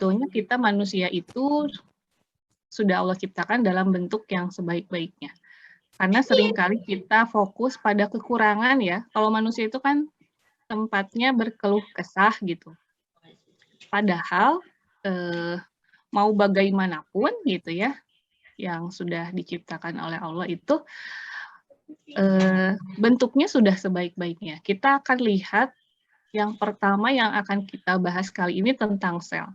sebetulnya kita manusia itu sudah Allah ciptakan dalam bentuk yang sebaik-baiknya. Karena seringkali kita fokus pada kekurangan ya. Kalau manusia itu kan tempatnya berkeluh kesah gitu. Padahal mau bagaimanapun gitu ya, yang sudah diciptakan oleh Allah itu bentuknya sudah sebaik-baiknya. Kita akan lihat yang pertama yang akan kita bahas kali ini tentang sel.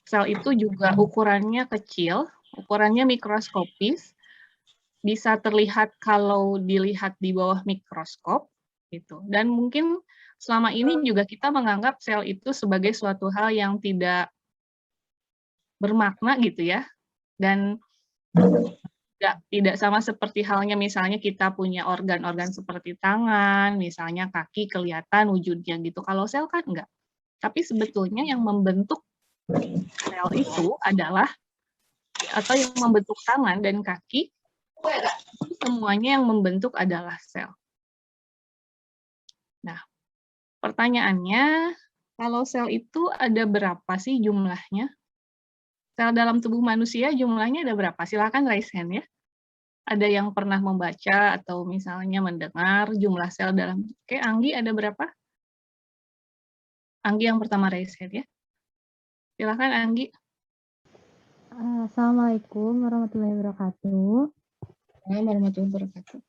Sel itu juga ukurannya kecil, ukurannya mikroskopis, bisa terlihat kalau dilihat di bawah mikroskop, gitu. Dan mungkin selama ini juga kita menganggap sel itu sebagai suatu hal yang tidak bermakna gitu ya, dan tidak sama seperti halnya misalnya kita punya organ-organ seperti tangan, misalnya kaki kelihatan wujudnya gitu. Kalau sel kan enggak. Tapi sebetulnya yang membentuk sel itu adalah, atau yang membentuk tangan dan kaki, semuanya yang membentuk adalah sel. Nah, pertanyaannya, kalau sel itu ada berapa sih jumlahnya? Sel dalam tubuh manusia jumlahnya ada berapa? Silakan raise hand ya. Ada yang pernah membaca atau misalnya mendengar jumlah sel dalam... Oke, Anggi ada berapa? Anggi yang pertama raise hand ya. Silakan Anggi. Assalamualaikum warahmatullahi wabarakatuh. Assalamualaikum warahmatullahi wabarakatuh.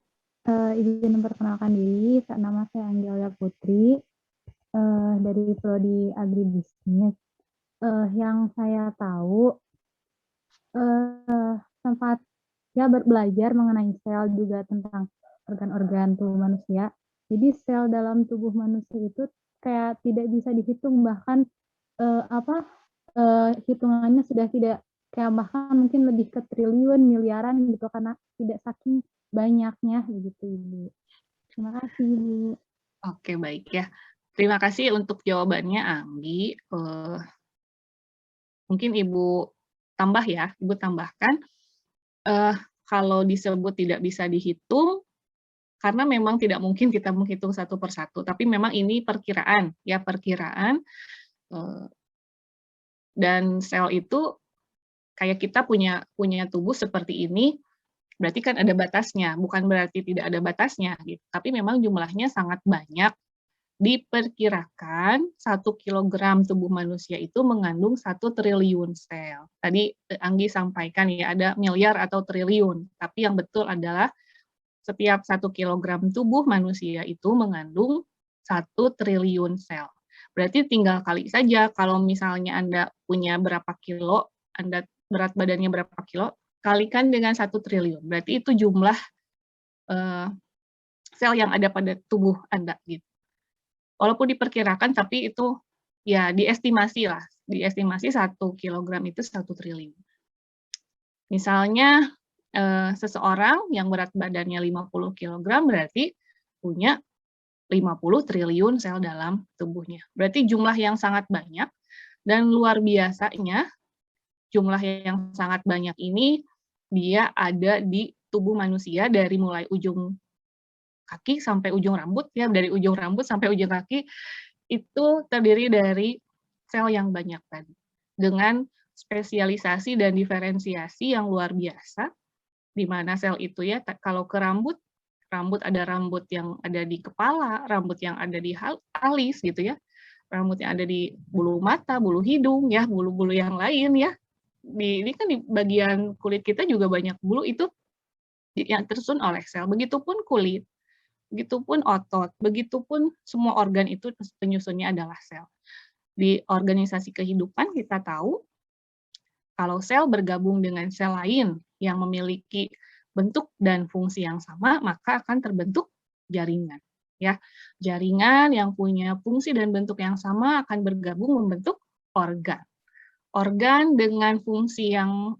Izin memperkenalkan diri, nama saya Anggi Aulia Putri, dari Prodi Agribisnis. Yang saya tahu, sempat ya belajar mengenai sel juga tentang organ-organ tubuh manusia. Jadi sel dalam tubuh manusia itu kayak tidak bisa dihitung, bahkan hitungannya sudah tidak, kayak bahkan mungkin lebih ke triliun, miliaran gitu, karena tidak saking banyaknya begitu Ibu. Terima kasih Ibu. Oke, baik ya. Terima kasih untuk jawabannya Anggi. Mungkin Ibu tambah ya, Ibu tambahkan, kalau disebut tidak bisa dihitung, karena memang tidak mungkin kita menghitung satu persatu, tapi memang ini perkiraan, ya perkiraan, dan sel itu kayak kita punya tubuh seperti ini, berarti kan ada batasnya, bukan berarti tidak ada batasnya, gitu. Tapi memang jumlahnya sangat banyak. Diperkirakan 1 kilogram tubuh manusia itu mengandung 1 triliun sel. Tadi Anggi sampaikan ya, ada miliar atau triliun, tapi yang betul adalah setiap 1 kilogram tubuh manusia itu mengandung 1 triliun sel. Berarti tinggal kali saja kalau misalnya Anda punya berapa kilo, Anda berat badannya berapa kilo, kalikan dengan 1 triliun. Berarti itu jumlah sel yang ada pada tubuh Anda gitu. Walaupun diperkirakan, tapi itu ya diestimasi lah. Diestimasi 1 kilogram itu 1 triliun. Misalnya seseorang yang berat badannya 50 kilogram berarti punya 50 triliun sel dalam tubuhnya. Berarti jumlah yang sangat banyak, dan luar biasanya jumlah yang sangat banyak ini dia ada di tubuh manusia dari mulai ujung kaki sampai ujung rambut ya, dari ujung rambut sampai ujung kaki itu terdiri dari sel yang banyak tadi, dengan spesialisasi dan diferensiasi yang luar biasa, di mana sel itu ya, kalau ke rambut ada rambut yang ada di kepala, rambut yang ada di alis gitu ya, rambut yang ada di bulu mata, bulu hidung ya, bulu-bulu yang lain ya. Ini kan di bagian kulit kita juga banyak bulu, itu yang tersusun oleh sel. Begitupun kulit, begitupun otot, begitupun semua organ itu penyusunnya adalah sel. Di organisasi kehidupan kita tahu, kalau sel bergabung dengan sel lain yang memiliki bentuk dan fungsi yang sama, maka akan terbentuk jaringan. Ya, jaringan yang punya fungsi dan bentuk yang sama akan bergabung membentuk organ. Organ dengan fungsi yang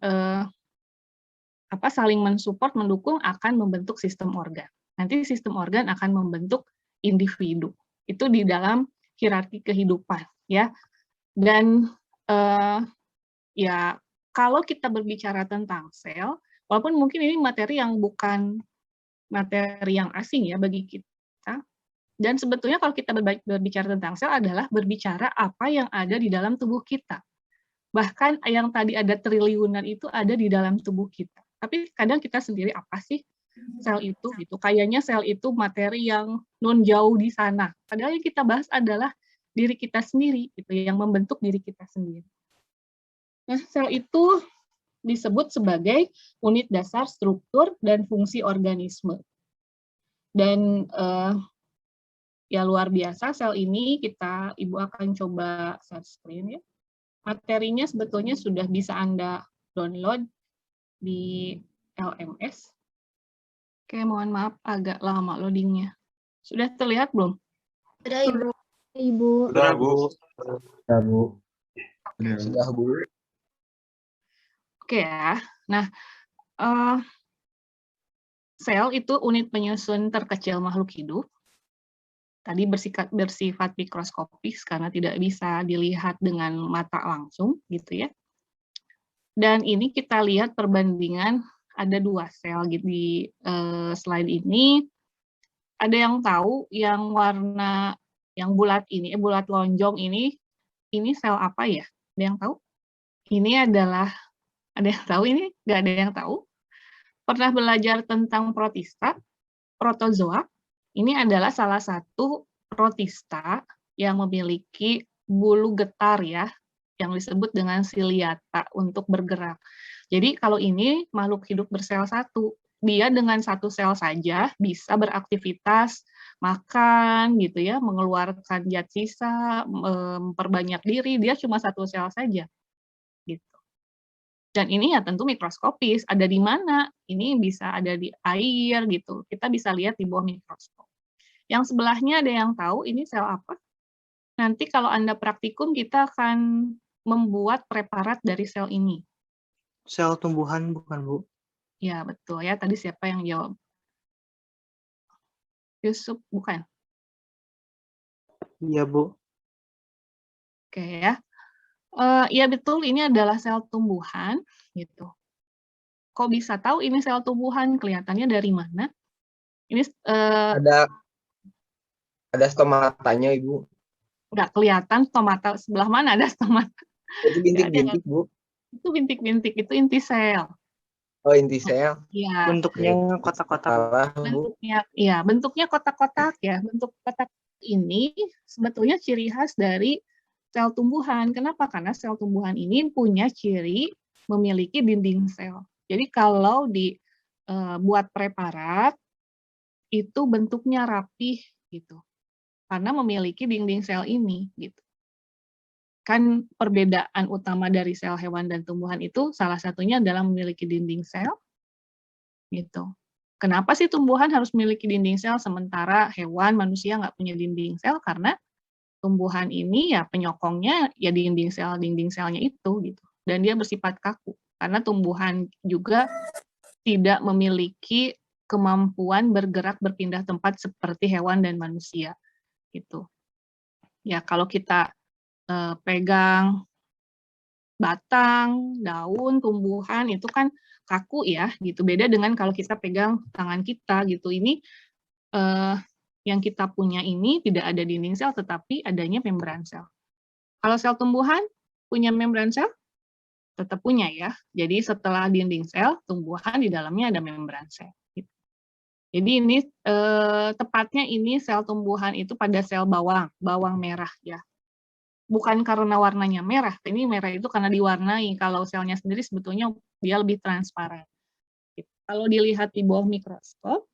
saling mensupport, mendukung, akan membentuk sistem organ. Nanti sistem organ akan membentuk individu. Itu di dalam hierarki kehidupan, ya. Dan ya kalau kita berbicara tentang sel, walaupun mungkin ini materi yang bukan materi yang asing ya bagi kita, dan sebetulnya kalau kita berbicara tentang sel adalah berbicara apa yang ada di dalam tubuh kita. Bahkan yang tadi ada triliunan itu ada di dalam tubuh kita. Tapi kadang kita sendiri, apa sih sel itu gitu. Kayaknya sel itu materi yang non jauh di sana. Padahal yang kita bahas adalah diri kita sendiri gitu, yang membentuk diri kita sendiri. Nah, sel itu disebut sebagai unit dasar struktur dan fungsi organisme. Dan ya luar biasa sel ini Ibu akan coba share screen ya. Materinya sebetulnya sudah bisa Anda download di LMS. Oke, mohon maaf agak lama loadingnya. Sudah terlihat belum? Sudah, Ibu. Ibu. Sudah, Bu. Ya, Bu. Sudah, Bu. Oke ya. Nah, sel itu unit penyusun terkecil makhluk hidup. Tadi bersifat mikroskopis karena tidak bisa dilihat dengan mata langsung, gitu ya. Dan ini kita lihat perbandingan ada 2 sel di slide ini. Ada yang tahu yang warna yang bulat ini, bulat lonjong ini sel apa ya? Ada yang tahu? Ini adalah, ada yang tahu ini? Nggak ada yang tahu? Pernah belajar tentang protista, protozoa? Ini adalah salah satu protista yang memiliki bulu getar ya, yang disebut dengan ciliata untuk bergerak. Jadi kalau ini makhluk hidup bersel satu, dia dengan satu sel saja bisa beraktivitas, makan gitu ya, mengeluarkan zat sisa, memperbanyak diri, dia cuma satu sel saja. Gitu. Dan ini ya tentu mikroskopis, ada di mana? Ini bisa ada di air gitu. Kita bisa lihat di bawah mikroskop. Yang sebelahnya ada yang tahu ini sel apa? Nanti kalau Anda praktikum kita akan membuat preparat dari sel ini. Sel tumbuhan bukan, Bu? Ya, betul ya. Tadi siapa yang jawab? Yusuf, bukan? Iya, Bu. Oke ya. Iya betul, ini adalah sel tumbuhan gitu. Kok bisa tahu ini sel tumbuhan? Kelihatannya dari mana? Ini Ada stomatanya, Ibu. nggak kelihatan stomata sebelah mana ada stomata. Itu bintik-bintik, Bu. Itu bintik-bintik, itu inti sel. Oh, inti sel. Iya. Bentuknya kotak-kotak. Salah, Bu. Bentuknya kotak-kotak ya. Bentuk kotak ini sebetulnya ciri khas dari sel tumbuhan. Kenapa? Karena sel tumbuhan ini punya ciri memiliki dinding sel. Jadi kalau dibuat preparat, itu bentuknya rapih gitu. Karena memiliki dinding sel ini gitu. Kan perbedaan utama dari sel hewan dan tumbuhan itu salah satunya adalah memiliki dinding sel gitu. Kenapa sih tumbuhan harus memiliki dinding sel sementara hewan, manusia nggak punya dinding sel? Karena tumbuhan ini ya penyokongnya ya dinding selnya itu gitu. Dan dia bersifat kaku. Karena tumbuhan juga tidak memiliki kemampuan bergerak berpindah tempat seperti hewan dan manusia gitu. Ya kalau kita pegang batang, daun, tumbuhan itu kan kaku ya gitu. Beda dengan kalau kita pegang tangan kita gitu. Ini yang kita punya ini tidak ada dinding sel tetapi adanya membran sel. Kalau sel tumbuhan punya membran sel? Tetap punya ya. Jadi setelah dinding sel, tumbuhan di dalamnya ada membran sel. Gitu. Jadi ini tepatnya ini sel tumbuhan itu pada sel bawang merah ya. Bukan karena warnanya merah, ini merah itu karena diwarnai. Kalau selnya sendiri sebetulnya dia lebih transparan. Gitu. Kalau dilihat di bawah mikroskop,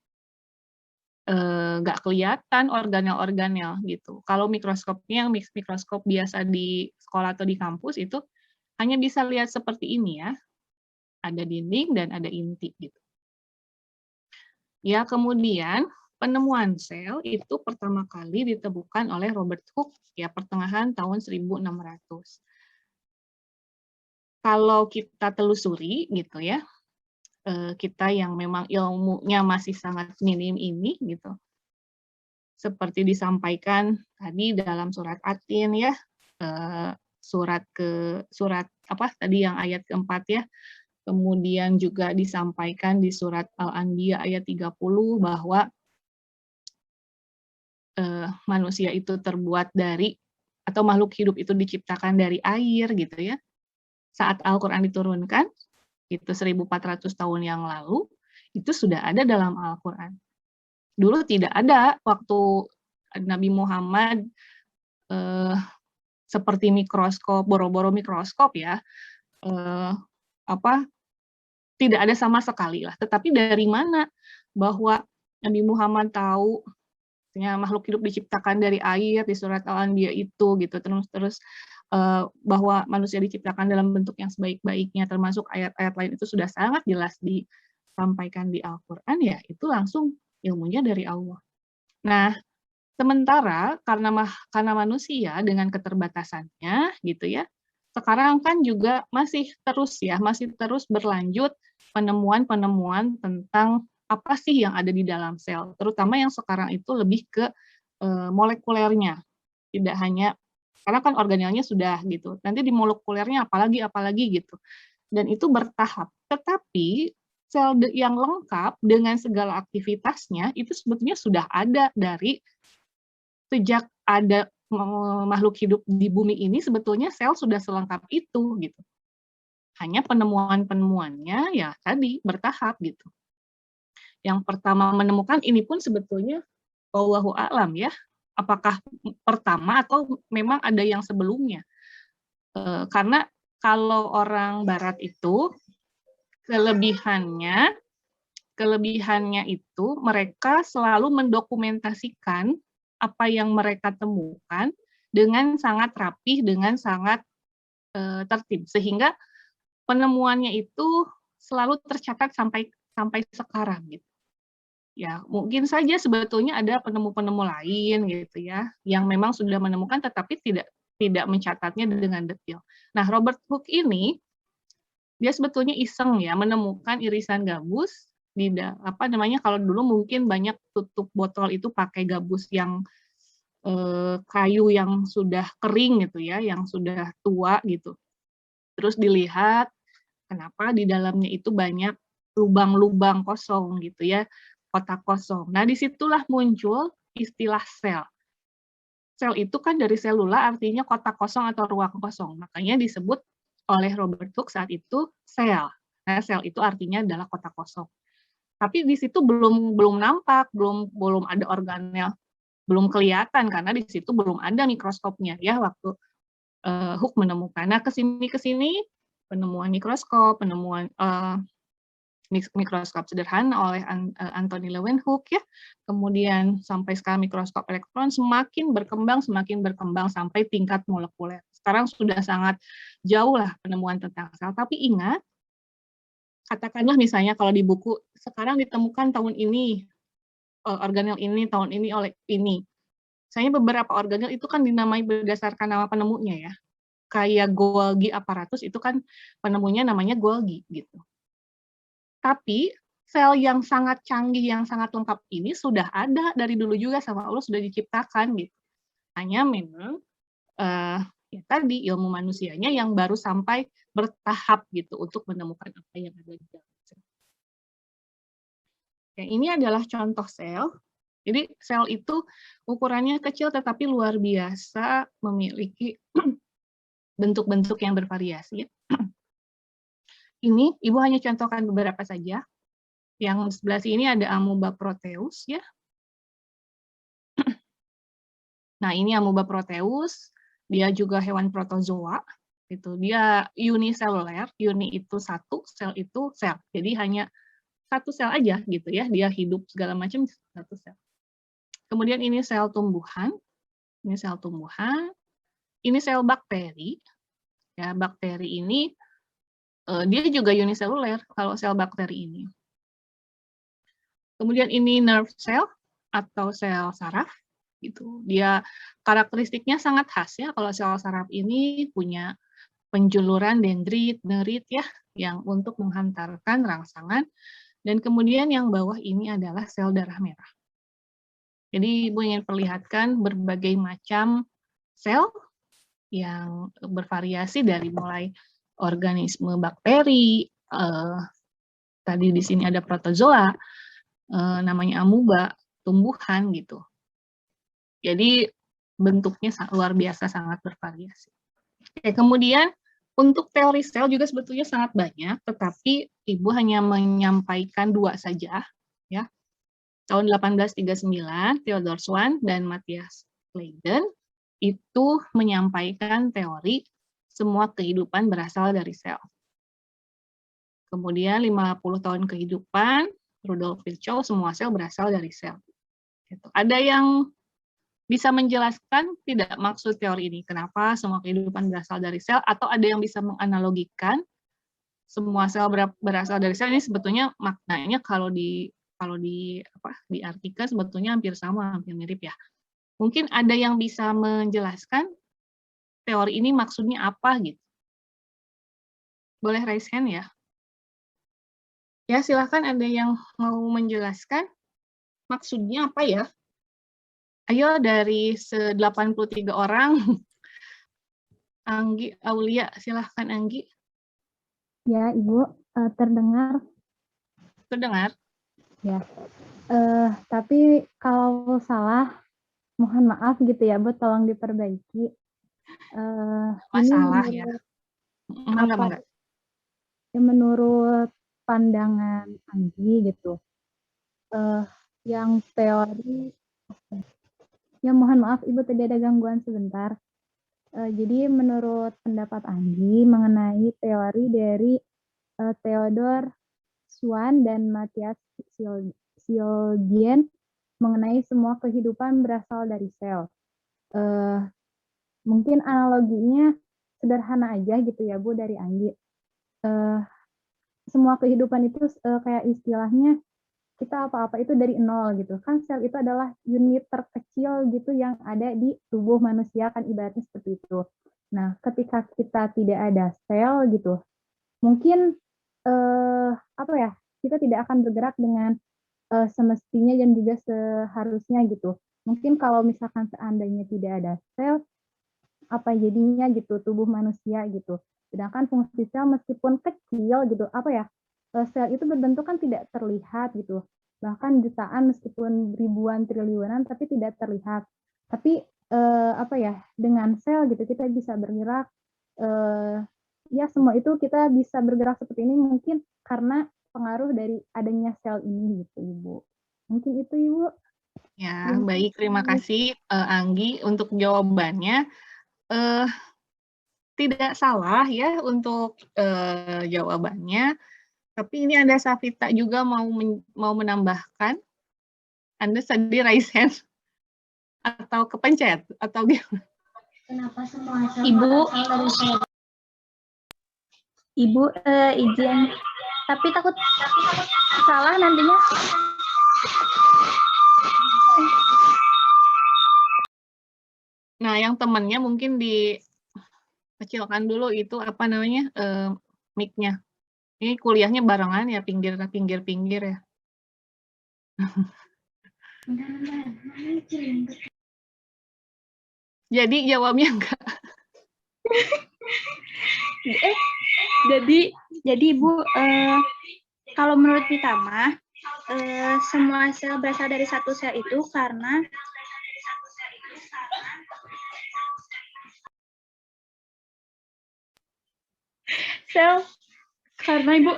nggak kelihatan organel-organel gitu. Kalau mikroskopnya yang mikroskop biasa di sekolah atau di kampus itu hanya bisa lihat seperti ini ya, ada dinding dan ada inti gitu. Ya kemudian penemuan sel itu pertama kali ditemukan oleh Robert Hooke ya pertengahan tahun 1600. Kalau kita telusuri gitu ya, kita yang memang ilmunya masih sangat minim ini gitu. Seperti disampaikan tadi dalam surat Atin ya, surat apa tadi yang ayat keempat ya. Kemudian juga disampaikan di surat Al-Anbiya ayat 30 bahwa manusia itu terbuat dari atau makhluk hidup itu diciptakan dari air gitu ya. saat Al-Quran diturunkan, itu 1400 tahun yang lalu, itu sudah ada dalam Al-Quran. Dulu tidak ada waktu Nabi Muhammad seperti mikroskop, boro-boro mikroskop ya, tidak ada sama sekali lah. Tetapi dari mana bahwa Nabi Muhammad tahu makhluk hidup diciptakan dari air di surat Al-Anbiya itu gitu, terus bahwa manusia diciptakan dalam bentuk yang sebaik-baiknya, termasuk ayat-ayat lain itu sudah sangat jelas disampaikan di Al-Quran, ya itu langsung ilmunya dari Allah. Nah, sementara karena manusia dengan keterbatasannya gitu ya, sekarang kan juga masih terus berlanjut penemuan-penemuan tentang apa sih yang ada di dalam sel, terutama yang sekarang itu lebih ke molekulernya, tidak hanya karena kan organelnya sudah gitu, nanti di molekulernya apalagi gitu, dan itu bertahap. Tetapi sel yang lengkap dengan segala aktivitasnya itu sebetulnya sudah ada dari sejak ada makhluk hidup di bumi ini, sebetulnya sel sudah selengkap itu gitu. Hanya penemuan-penemuannya ya tadi bertahap gitu. Yang pertama menemukan ini pun sebetulnya wallahu a'lam ya, apakah pertama atau memang ada yang sebelumnya. Karena kalau orang barat itu kelebihannya itu mereka selalu mendokumentasikan apa yang mereka temukan dengan sangat rapih, dengan sangat tertib, sehingga penemuannya itu selalu tercatat sampai sekarang gitu. Ya, mungkin saja sebetulnya ada penemu-penemu lain gitu ya, yang memang sudah menemukan tetapi tidak mencatatnya dengan detail. Nah, Robert Hooke ini dia sebetulnya iseng ya menemukan irisan gabus kalau dulu mungkin banyak tutup botol itu pakai gabus yang kayu yang sudah kering gitu ya, yang sudah tua gitu. Terus dilihat kenapa di dalamnya itu banyak lubang-lubang kosong gitu ya, kotak kosong. Nah, disitulah muncul istilah sel. Sel itu kan dari selula artinya kotak kosong atau ruang kosong. Makanya disebut oleh Robert Hooke saat itu sel. Nah, sel itu artinya adalah kotak kosong. Tapi di situ belum nampak, belum ada organel, belum kelihatan karena di situ belum ada mikroskopnya ya waktu Hooke menemukan. Nah, kesini penemuan mikroskop, penemuan mikroskop sederhana oleh Anthony Leeuwenhoek ya, kemudian sampai sekarang mikroskop elektron semakin berkembang sampai tingkat molekuler. Sekarang sudah sangat jauh lah penemuan tentang sel, tapi ingat, katakanlah misalnya kalau di buku sekarang ditemukan tahun ini organel ini, tahun ini oleh ini. Misalnya beberapa organel itu kan dinamai berdasarkan nama penemunya ya. Kayak Golgi apparatus itu kan penemunya namanya Golgi gitu. Tapi sel yang sangat canggih, yang sangat lengkap ini sudah ada dari dulu juga sama Allah, sudah diciptakan gitu. Hanya memang ya tadi ilmu manusianya yang baru sampai bertahap gitu untuk menemukan apa yang ada di dalam sel. Ya, ini adalah contoh sel. Jadi sel itu ukurannya kecil tetapi luar biasa memiliki bentuk-bentuk yang bervariasi. Ini Ibu hanya contohkan beberapa saja. Yang sebelah sini ada Amoeba proteus ya. Nah, ini Amoeba proteus, dia juga hewan protozoa. Gitu. Dia uniseluler, uni itu satu, sel itu sel. Jadi hanya satu sel aja gitu ya, dia hidup segala macam satu sel. Kemudian ini sel tumbuhan. Ini sel tumbuhan. Ini sel bakteri. Ya, bakteri ini dia juga uniseluler kalau sel bakteri ini. Kemudian ini nerve cell atau sel saraf gitu. Dia karakteristiknya sangat khas ya, kalau sel saraf ini punya penjuluran dendrit, nerit ya, yang untuk menghantarkan rangsangan, dan kemudian yang bawah ini adalah sel darah merah. Jadi Ibu ingin perlihatkan berbagai macam sel yang bervariasi dari mulai organisme bakteri, tadi di sini ada protozoa, namanya amoeba, tumbuhan gitu. Jadi bentuknya luar biasa sangat bervariasi. Oke, kemudian Untuk teori sel juga sebetulnya sangat banyak, tetapi Ibu hanya menyampaikan 2 saja, ya. Tahun 1839, Theodor Schwann dan Matthias Leiden itu menyampaikan teori semua kehidupan berasal dari sel. Kemudian 50 tahun kehidupan, Rudolf Virchow, semua sel berasal dari sel. Gitu. Ada yang bisa menjelaskan tidak maksud teori ini, kenapa semua kehidupan berasal dari sel, atau ada yang bisa menganalogikan semua sel berasal dari sel. Ini sebetulnya maknanya kalau diartikan sebetulnya hampir sama, hampir mirip ya. Mungkin ada yang bisa menjelaskan teori ini maksudnya apa gitu. Boleh raise hand ya? Ya, silakan ada yang mau menjelaskan maksudnya apa ya? Ayo dari 83 orang. Anggi Aulia, silahkan Anggi. Ya, Ibu, terdengar. Terdengar? Ya. Tapi kalau salah, mohon maaf gitu ya, Bu, tolong diperbaiki. Masalah ini ya. menurut, menurut pandangan Anggi gitu, yang teori, ya mohon maaf Ibu tadi ada gangguan sebentar. Jadi menurut pendapat Anggi mengenai teori dari Theodor Schwann dan Matthias Siolgien mengenai semua kehidupan berasal dari sel. Mungkin analoginya sederhana aja gitu ya Bu dari Anggi. Semua kehidupan itu kayak istilahnya kita apa-apa itu dari nol gitu. Kan sel itu adalah unit terkecil gitu yang ada di tubuh manusia, kan ibaratnya seperti itu. Nah, ketika kita tidak ada sel gitu, mungkin apa ya, kita tidak akan bergerak dengan semestinya dan juga seharusnya gitu. Mungkin kalau misalkan seandainya tidak ada sel, apa jadinya gitu tubuh manusia gitu. Sedangkan fungsi sel meskipun kecil gitu, apa ya, sel itu berbentuk kan tidak terlihat gitu. Bahkan jutaan meskipun ribuan triliunan tapi tidak terlihat. Tapi apa ya, dengan sel gitu kita bisa bergerak, ya semua itu kita bisa bergerak seperti ini mungkin karena pengaruh dari adanya sel ini gitu Ibu. Mungkin itu Ibu. Ya, baik, terima kasih Anggi untuk jawabannya. Tidak salah ya untuk jawabannya, tapi ini ada Safita juga mau menambahkan. Anda tadi raise hand atau kepencet atau gimana? Kenapa semua Ibu izin, tapi takut salah nantinya. Nah, yang temannya mungkin dikecilkan dulu itu apa namanya mic-nya. Ini kuliahnya barengan ya, pinggir-pinggir ya. Jadi jawabnya enggak. Jadi Ibu, kalau menurut kita mah semua sel berasal dari satu sel itu karena Ibu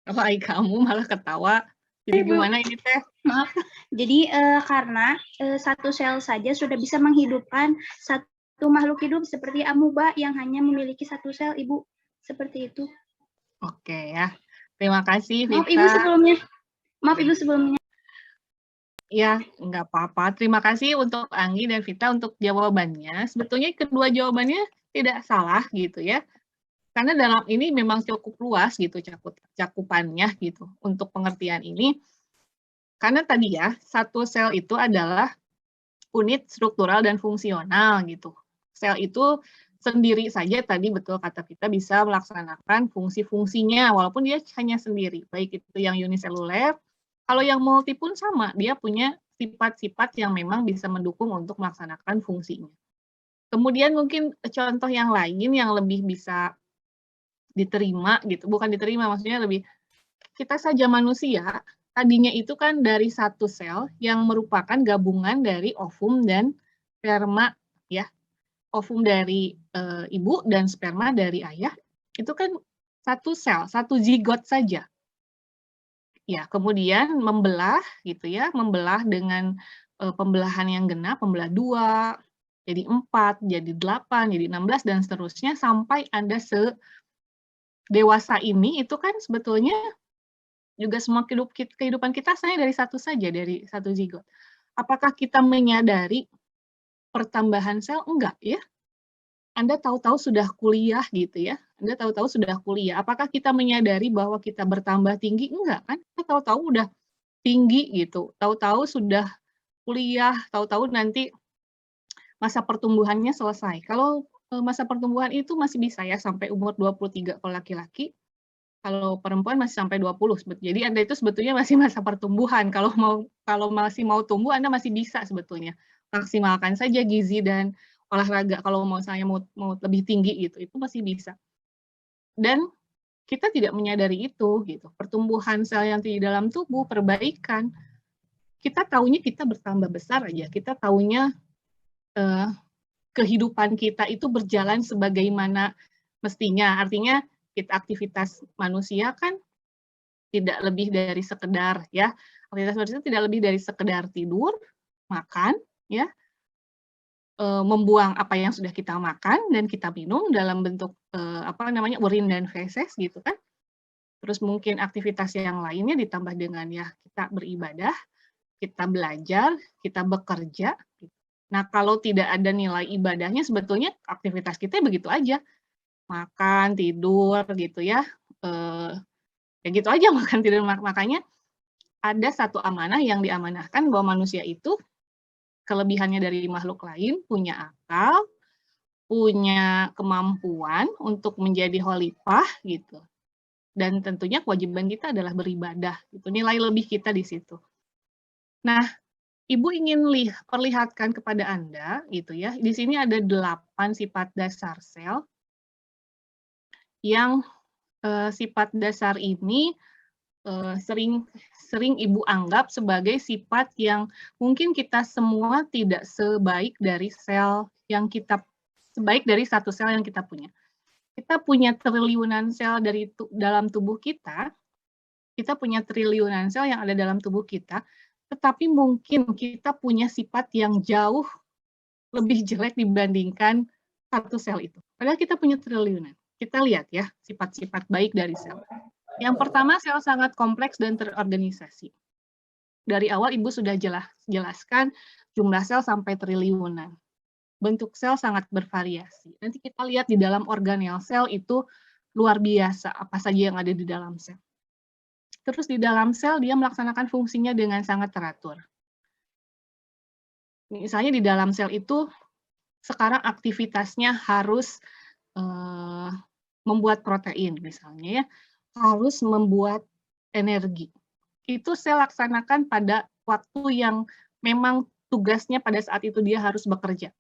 Apa kamu malah ketawa? Jadi gimana ini teh? Maaf. Jadi karena satu sel saja sudah bisa menghidupkan satu makhluk hidup seperti amuba yang hanya memiliki satu sel, Ibu. Seperti itu. Oke ya. Terima kasih, Vita. Maaf Ibu sebelumnya. Ya, nggak apa-apa. Terima kasih untuk Anggi dan Vita untuk jawabannya. Sebetulnya kedua jawabannya tidak salah gitu ya. Karena dalam ini memang cukup luas gitu cakupannya gitu untuk pengertian ini. Karena tadi ya, satu sel itu adalah unit struktural dan fungsional gitu. Sel itu sendiri saja tadi betul kata kita bisa melaksanakan fungsi-fungsinya walaupun dia hanya sendiri. Baik itu yang uniseluler, kalau yang multi pun sama, dia punya sifat-sifat yang memang bisa mendukung untuk melaksanakan fungsinya. Kemudian mungkin contoh yang lain yang lebih bisa diterima gitu, bukan diterima maksudnya lebih, kita saja manusia, tadinya itu kan dari satu sel yang merupakan gabungan dari ovum dan sperma ya. Ovum dari ibu dan sperma dari ayah, itu kan satu sel, satu zigot saja. Ya, kemudian membelah gitu ya, membelah dengan pembelahan yang genap, membelah 2, jadi 4, jadi 8, jadi 16 dan seterusnya sampai Anda sedewasa ini, itu kan sebetulnya juga semua kehidupan kita asalnya dari satu saja, dari satu zigot. Apakah kita menyadari pertambahan sel? Enggak ya. Anda tahu-tahu sudah kuliah gitu ya. Anda tahu-tahu sudah kuliah. Apakah kita menyadari bahwa kita bertambah tinggi? Enggak kan? Kita tahu-tahu udah tinggi gitu. Tahu-tahu sudah kuliah, tahu-tahu nanti masa pertumbuhannya selesai. Kalau masa pertumbuhan itu masih bisa ya sampai umur 23 kalau laki-laki. Kalau perempuan masih sampai 20. Jadi Anda itu sebetulnya masih masa pertumbuhan. Kalau masih mau tumbuh, Anda masih bisa sebetulnya. Maksimalkan saja gizi dan olahraga. Kalau saya mau lebih tinggi gitu, itu masih bisa. Dan kita tidak menyadari itu gitu. Pertumbuhan sel yang di dalam tubuh, perbaikan. Kita taunya kita bertambah besar aja. Kita taunya kehidupan kita itu berjalan sebagaimana mestinya. Artinya aktivitas manusia kan tidak lebih dari sekedar ya, aktivitas manusia tidak lebih dari sekedar tidur, makan, ya, membuang apa yang sudah kita makan dan kita minum dalam bentuk urin dan feses gitu kan. Terus mungkin aktivitas yang lainnya ditambah dengan ya kita beribadah, kita belajar, kita bekerja. Nah kalau tidak ada nilai ibadahnya sebetulnya aktivitas kita begitu aja. Makan, tidur gitu ya. Ya gitu aja makan, tidur, makanya ada satu amanah yang diamanahkan bahwa manusia itu kelebihannya dari makhluk lain, punya akal, punya kemampuan untuk menjadi khalifah gitu. Dan tentunya kewajiban kita adalah beribadah gitu. Nilai lebih kita di situ. Nah, Ibu ingin perlihatkan kepada Anda gitu ya. Di sini ada 8 sifat dasar sel yang sifat dasar ini sering Ibu anggap sebagai sifat yang mungkin kita semua tidak sebaik dari satu sel yang kita punya. Kita punya triliunan sel dalam tubuh kita. Kita punya triliunan sel yang ada dalam tubuh kita, tetapi mungkin kita punya sifat yang jauh lebih jelek dibandingkan satu sel itu. Padahal kita punya triliunan. Kita lihat ya, sifat-sifat baik dari sel. Yang pertama, sel sangat kompleks dan terorganisasi. Dari awal Ibu sudah jelaskan jumlah sel sampai triliunan. Bentuk sel sangat bervariasi. Nanti kita lihat di dalam organel sel itu luar biasa apa saja yang ada di dalam sel. Terus di dalam sel dia melaksanakan fungsinya dengan sangat teratur. Misalnya di dalam sel itu sekarang aktivitasnya harus membuat protein misalnya ya, harus membuat energi. Itu sel laksanakan pada waktu yang memang tugasnya pada saat itu dia harus bekerja.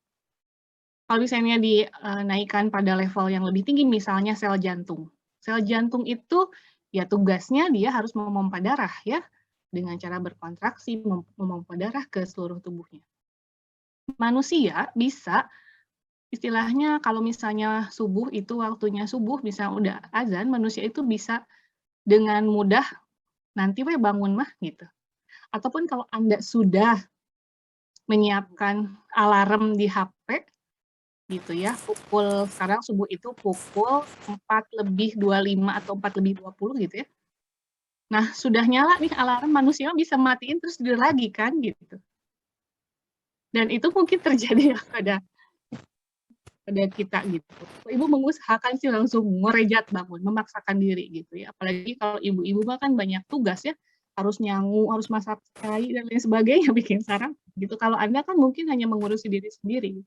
Kalau misalnya dinaikkan pada level yang lebih tinggi, misalnya sel jantung. Sel jantung itu ya tugasnya dia harus memompa darah ya, dengan cara berkontraksi, memompa darah ke seluruh tubuhnya. Manusia bisa istilahnya kalau misalnya subuh itu waktunya subuh, misalnya udah azan, manusia itu bisa dengan mudah nanti bangun mah gitu. Ataupun kalau Anda sudah menyiapkan alarm di HP gitu ya, sekarang subuh itu pukul 4:25 atau 4:20 gitu ya. Nah, sudah nyala nih alarm, manusia bisa matiin terus tidur lagi kan gitu. Dan itu mungkin terjadi pada kita gitu. Ibu mengusahakan sih langsung merejat bangun, memaksakan diri gitu ya. Apalagi kalau ibu-ibu kan banyak tugas ya, harus nyangu, harus masak cai dan lain sebagainya bikin sarang gitu. Kalau Anda kan mungkin hanya mengurusi diri sendiri.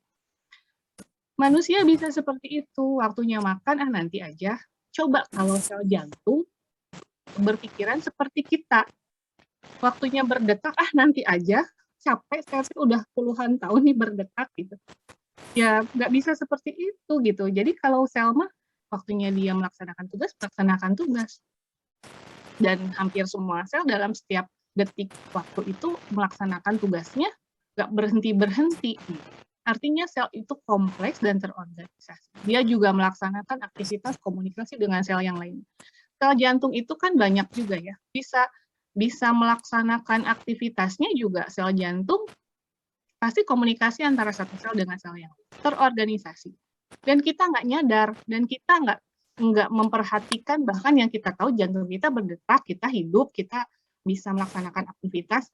Manusia bisa seperti itu, waktunya makan nanti aja. Coba kalau sel jantung berpikiran seperti kita. Waktunya berdetak nanti aja, capek sel udah puluhan tahun nih berdetak gitu. Ya nggak bisa seperti itu gitu. Jadi kalau sel mah waktunya dia melaksanakan tugas. Dan hampir semua sel dalam setiap detik waktu itu melaksanakan tugasnya nggak berhenti. Artinya sel itu kompleks dan terorganisasi. Dia juga melaksanakan aktivitas komunikasi dengan sel yang lain. Sel jantung itu kan banyak juga ya, bisa melaksanakan aktivitasnya juga sel jantung, pasti komunikasi antara satu sel dengan sel yang lain, terorganisasi. Dan kita nggak nyadar, dan kita nggak memperhatikan, bahkan yang kita tahu jantung kita berdetak, kita hidup, kita bisa melaksanakan aktivitas.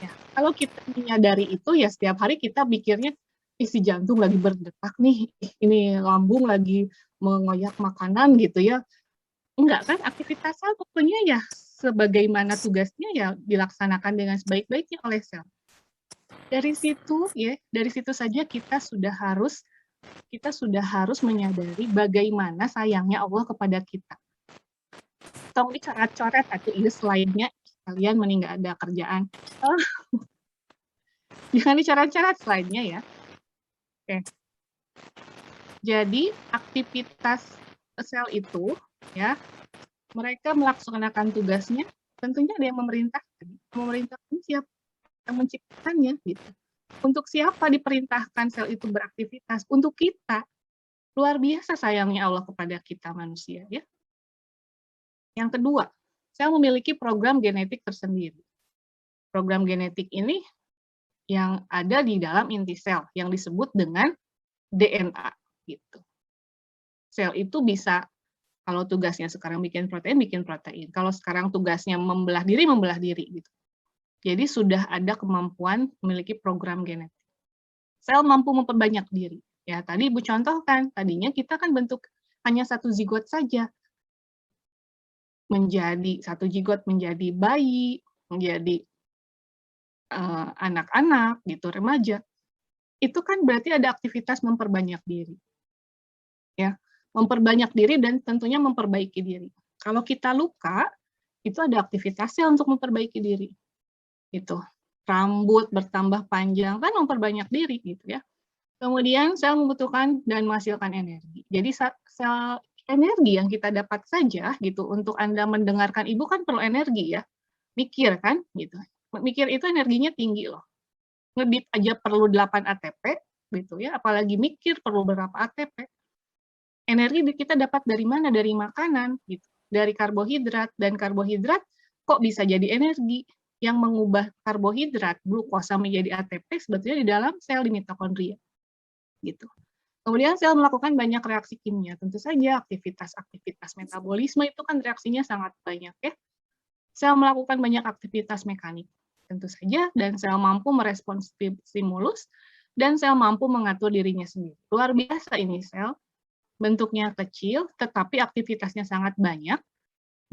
Ya, kalau kita menyadari itu ya setiap hari kita pikirnya isi jantung lagi berdetak nih, ini lambung lagi mengoyak makanan gitu ya. Enggak kan, aktivitas sel pokoknya ya sebagaimana tugasnya ya dilaksanakan dengan sebaik-baiknya oleh sel. Dari situ ya, dari situ saja kita sudah harus menyadari bagaimana sayangnya Allah kepada kita. Tong dicoret-coret atau ini slide-nya kalian mending nggak ada kerjaan. Jangan dicoret-coret slide-nya ya. Oke. Jadi aktivitas sel itu ya, mereka melaksanakan tugasnya, tentunya ada yang memerintahkan. Memerintahkan siapa? Yang menciptakannya gitu. Untuk siapa diperintahkan sel itu beraktivitas? Untuk kita. Luar biasa sayangnya Allah kepada kita manusia ya. Yang kedua, sel memiliki program genetik tersendiri. Program genetik ini yang ada di dalam inti sel yang disebut dengan DNA gitu. Sel itu bisa, kalau tugasnya sekarang bikin protein. Kalau sekarang tugasnya membelah diri gitu. Jadi sudah ada kemampuan memiliki program genetik. Sel mampu memperbanyak diri. Ya, tadi Ibu contohkan, tadinya kita kan bentuk hanya satu zigot saja. Satu zigot menjadi bayi, menjadi anak-anak, gitu, remaja. Itu kan berarti ada aktivitas memperbanyak diri. Ya, memperbanyak diri dan tentunya memperbaiki diri. Kalau kita luka, itu ada aktivitasnya untuk memperbaiki diri. Itu rambut bertambah panjang kan memperbanyak diri gitu ya. Kemudian sel membutuhkan dan menghasilkan energi. Jadi sel energi yang kita dapat saja gitu untuk Anda mendengarkan Ibu kan perlu energi ya. Mikir kan gitu. Mikir itu energinya tinggi loh. Ngedit aja perlu 8 ATP gitu ya, apalagi mikir perlu berapa ATP. Energi kita dapat dari mana? Dari makanan gitu. Dari karbohidrat, dan karbohidrat kok bisa jadi energi? Yang mengubah karbohidrat glukosa menjadi ATP sebetulnya di dalam sel di mitokondria. Gitu. Kemudian sel melakukan banyak reaksi kimia. Tentu saja aktivitas metabolisme itu kan reaksinya sangat banyak ya. Sel melakukan banyak aktivitas mekanik. Tentu saja, dan sel mampu merespons stimulus, dan sel mampu mengatur dirinya sendiri. Luar biasa ini sel. Bentuknya kecil, tetapi aktivitasnya sangat banyak.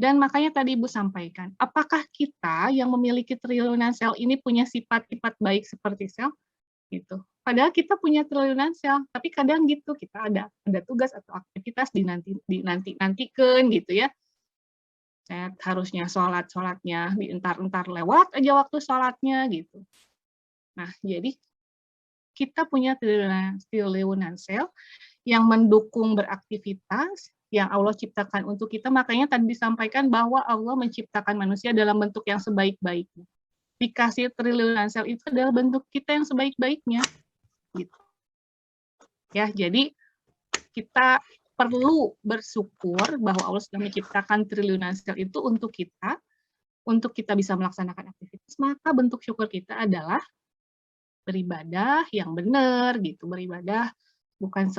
Dan makanya tadi Ibu sampaikan, apakah kita yang memiliki triliunan sel ini punya sifat-sifat baik seperti sel? Gitu. Padahal kita punya triliunan sel, tapi kadang gitu kita ada tugas atau aktivitas dinantikan gitu ya. Saya harusnya sholatnya dientar-entar lewat aja waktu sholatnya gitu. Nah, jadi kita punya triliunan sel yang mendukung beraktivitas yang Allah ciptakan untuk kita. Makanya tadi disampaikan bahwa Allah menciptakan manusia dalam bentuk yang sebaik-baiknya. Dikasih triliunan sel itu adalah bentuk kita yang sebaik-baiknya. Gitu. Ya, jadi kita perlu bersyukur bahwa Allah sudah menciptakan triliunan sel itu untuk kita bisa melaksanakan aktivitas. Maka bentuk syukur kita adalah beribadah yang benar, gitu. Beribadah bukan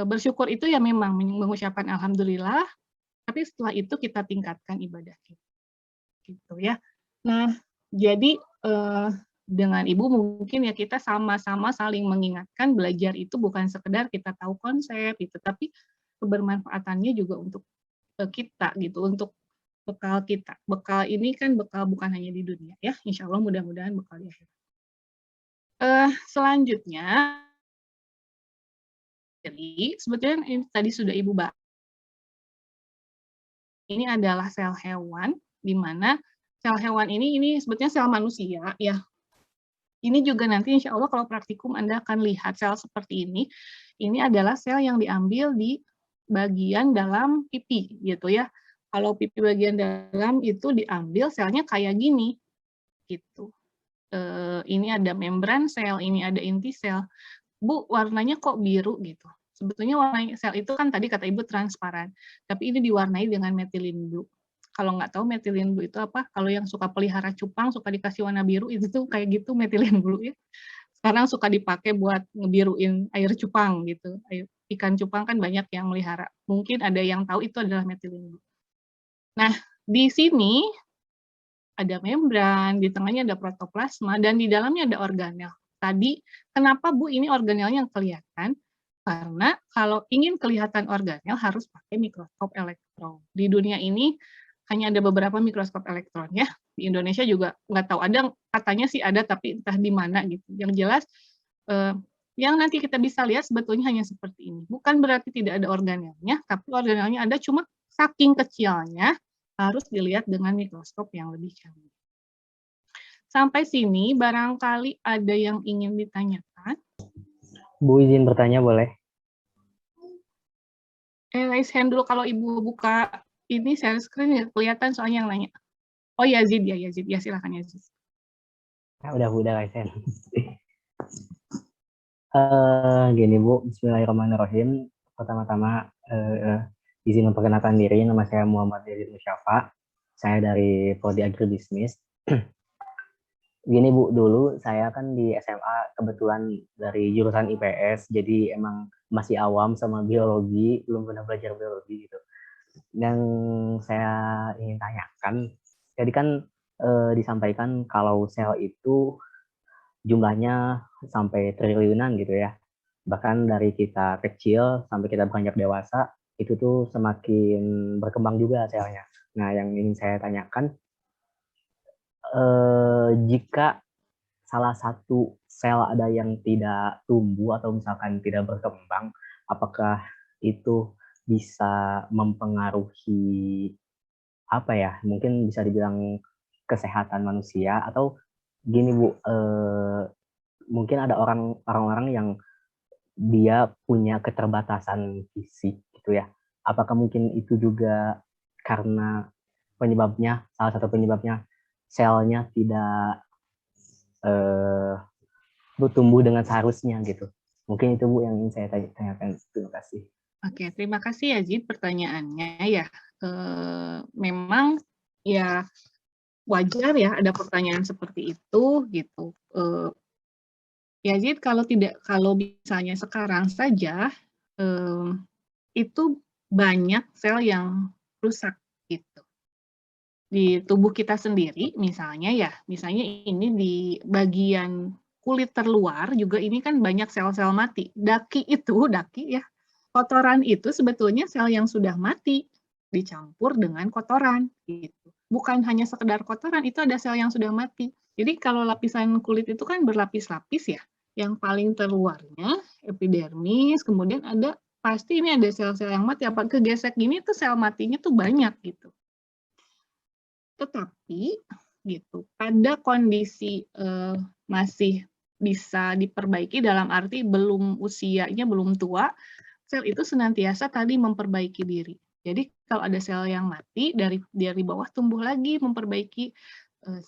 bersyukur itu ya memang mengucapkan alhamdulillah, tapi setelah itu kita tingkatkan ibadah kita. Gitu ya. Nah, jadi dengan Ibu mungkin ya kita sama-sama saling mengingatkan belajar itu bukan sekedar kita tahu konsep gitu, tapi kebermanfaatannya juga untuk kita gitu, untuk bekal kita. Bekal ini kan bekal bukan hanya di dunia ya, insya Allah mudah-mudahan bekal di akhirat. Selanjutnya, jadi sebetulnya ini tadi sudah Ibu bahas. Ini adalah sel hewan, di mana sel hewan ini sebetulnya sel manusia ya. Ini juga nanti insya Allah kalau praktikum Anda akan lihat sel seperti ini. Ini adalah sel yang diambil di bagian dalam pipi gitu ya. Kalau pipi bagian dalam itu diambil selnya kayak gini gitu. ini ada membran sel, ini ada inti sel. Bu, warnanya kok biru gitu. Sebetulnya warna sel itu kan tadi kata Ibu transparan, tapi ini diwarnai dengan methylene blue. Kalau nggak tahu methylene blue itu apa, kalau yang suka pelihara cupang, suka dikasih warna biru, itu tuh kayak gitu methylene blue ya. Sekarang suka dipakai buat ngebiruin air cupang gitu. Ikan cupang kan banyak yang melihara. Mungkin ada yang tahu itu adalah methylene blue. Nah, di sini ada membran, di tengahnya ada protoplasma, dan di dalamnya ada organel. Tadi, kenapa Bu ini organelnya yang kelihatan? Karena kalau ingin kelihatan organel harus pakai mikroskop elektron. Di dunia ini hanya ada beberapa mikroskop elektron ya. Di Indonesia juga nggak tahu ada, katanya sih ada tapi entah di mana gitu. Yang jelas yang nanti kita bisa lihat sebetulnya hanya seperti ini. Bukan berarti tidak ada organelnya, tapi organelnya ada, cuma saking kecilnya harus dilihat dengan mikroskop yang lebih canggih. Sampai sini barangkali ada yang ingin ditanyakan. Bu, izin bertanya boleh? Raise hand dulu kalau Ibu buka ini share screen ya, kelihatan soalnya yang nanya. Oh Yazid ya, Yazid. Ya silakan Yazid. Nah, udah raise hand. Gini Bu, bismillahirrahmanirrahim. Pertama-tama izin memperkenalkan diri, nama saya Muhammad Yazid Musyafa. Saya dari Prodi Agribisnis. Gini Bu, dulu saya kan di SMA kebetulan dari jurusan IPS, jadi emang masih awam sama biologi, belum pernah belajar biologi gitu. Yang saya ingin tanyakan, jadi kan disampaikan kalau sel itu jumlahnya sampai triliunan gitu ya. Bahkan dari kita kecil sampai kita beranjak dewasa, itu tuh semakin berkembang juga selnya. Nah, yang ingin saya tanyakan, jika salah satu sel ada yang tidak tumbuh atau misalkan tidak berkembang, apakah itu bisa mempengaruhi apa ya? Mungkin bisa dibilang kesehatan manusia, atau gini Bu, mungkin ada orang-orang yang dia punya keterbatasan fisik gitu ya. Apakah mungkin itu juga karena penyebabnya, salah satu penyebabnya selnya tidak bertumbuh dengan seharusnya gitu. Mungkin itu Bu yang ingin saya tanyakan. Terima kasih. Oke, terima kasih Yazid pertanyaannya ya. Memang ya wajar ya ada pertanyaan seperti itu gitu. Yazid, kalau misalnya sekarang saja itu banyak sel yang rusak gitu. Di tubuh kita sendiri misalnya ini di bagian kulit terluar juga ini kan banyak sel-sel mati. Daki ya, kotoran itu sebetulnya sel yang sudah mati dicampur dengan kotoran gitu. Bukan hanya sekedar kotoran, itu ada sel yang sudah mati. Jadi kalau lapisan kulit itu kan berlapis-lapis ya. Yang paling terluarnya epidermis, kemudian pasti ini ada sel-sel yang mati, apa kegesek gini tuh sel matinya tuh banyak gitu. Tetapi gitu, pada kondisi masih bisa diperbaiki dalam arti usianya belum tua, sel itu senantiasa tadi memperbaiki diri. Jadi kalau ada sel yang mati dari bawah tumbuh lagi memperbaiki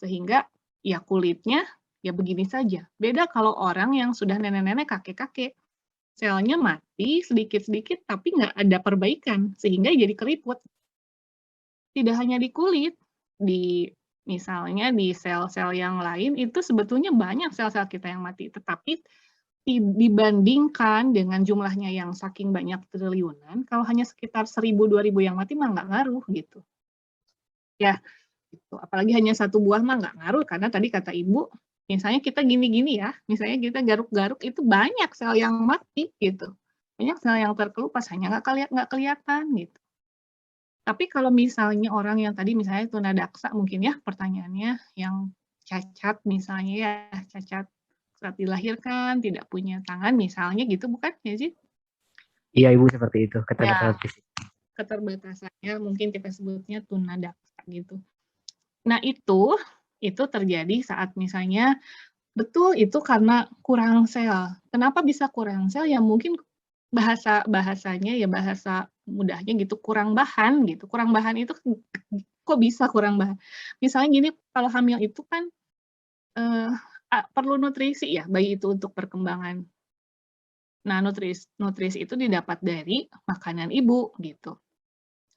sehingga ya kulitnya ya begini saja. Beda kalau orang yang sudah nenek-nenek, kakek-kakek, selnya mati sedikit-sedikit tapi nggak ada perbaikan sehingga jadi keriput. Tidak hanya di kulit, misalnya di sel-sel yang lain itu sebetulnya banyak sel-sel kita yang mati, tetapi dibandingkan dengan jumlahnya yang saking banyak triliunan, kalau hanya sekitar 1.000-2.000 yang mati mah nggak ngaruh gitu. Ya, gitu. Apalagi hanya satu buah mah nggak ngaruh, karena tadi kata Ibu, misalnya kita gini-gini ya, misalnya kita garuk-garuk itu banyak sel yang mati gitu. Banyak sel yang terkelupas, hanya nggak kelihatan gitu. Tapi kalau misalnya orang yang tadi misalnya tunadaksa mungkin ya pertanyaannya yang cacat misalnya ya, cacat saat dilahirkan, tidak punya tangan misalnya gitu, bukan ya sih? Iya Ibu, seperti itu, keterbatasan fisik. Keterbatasannya mungkin kita sebutnya tunadaksa gitu. Nah itu terjadi saat misalnya betul itu karena kurang sel. Kenapa bisa kurang sel? Ya mungkin bahasanya ya bahasa mudahnya gitu, kurang bahan gitu. Kurang bahan itu kok bisa kurang bahan? Misalnya gini, kalau hamil itu kan perlu nutrisi ya bayi itu untuk perkembangan. Nah, nutrisi itu didapat dari makanan ibu gitu.